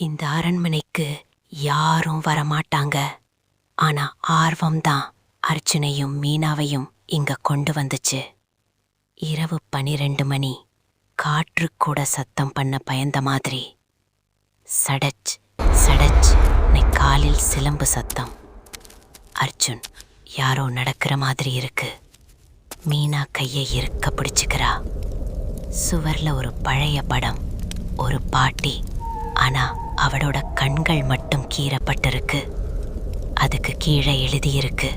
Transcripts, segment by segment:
இந்த அரண்மனைக்கு யாரும் வரமாட்டாங்க. ஆனா ஆர்வம்தான் அர்ச்சனையும் மீனாவையும் இங்க கொண்டு வந்துச்சு. இரவு 12 மணி. காற்று கூட சத்தம் பண்ண பயந்த மாதிரி. சடச் சடச் காலில் சிலம்பு சத்தம். அர்ஜுன், யாரோ நடக்கிற மாதிரி இருக்கு. மீனா கையை இறுக்க பிடிச்சுக்கிறா. சுவர்ல ஒரு பழைய படம், ஒரு பாட்டி. ஆனா அவளோட கண்கள் மட்டும் கீறப்பட்டிருக்கு. அதுக்கு கீழே எழுதியிருக்கு,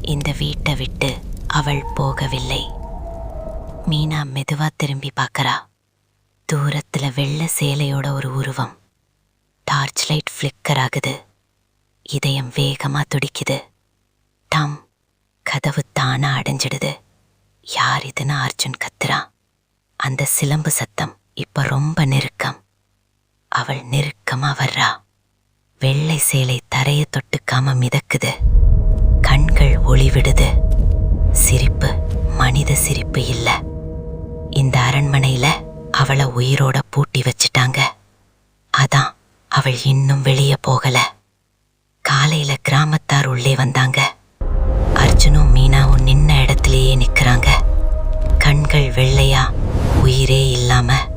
இந்த வீட்டை விட்டு அவள் போகவில்லை. மீனா மெதுவா திரும்பி பார்க்கறா. தூரத்துல வெள்ளை சேலையோட ஒரு உருவம். டார்ச் லைட் ஃபிளிக்கர் ஆகுது. இதயம் வேகமா துடிக்குது. டம். கதவு தானா அடைஞ்சிடுது. யார் இதுன்னு அர்ஜுன் கத்துறான். அந்த சிலம்பு சத்தம் இப்ப ரொம்ப நெருக்கம். அவள் நெருக்கமா வர்றா. வெள்ளை சேலை தரைய தொட்டுக்காம மிதக்குது. கண்கள் ஒளிவிடுது. சிரிப்பு மனித சிரிப்பு இல்ல. இந்த அரண்மனையில அவளை உயிரோட பூட்டி வச்சிட்டாங்க. அதான் அவள் இன்னும் வெளியே போகல. காலையில கிராமத்தார் உள்ளே வந்தாங்க. அர்ஜுனும் மீனாவும் நின்ன இடத்திலேயே நிக்கிறாங்க. கண்கள் வெள்ளையா, உயிரே இல்லாம.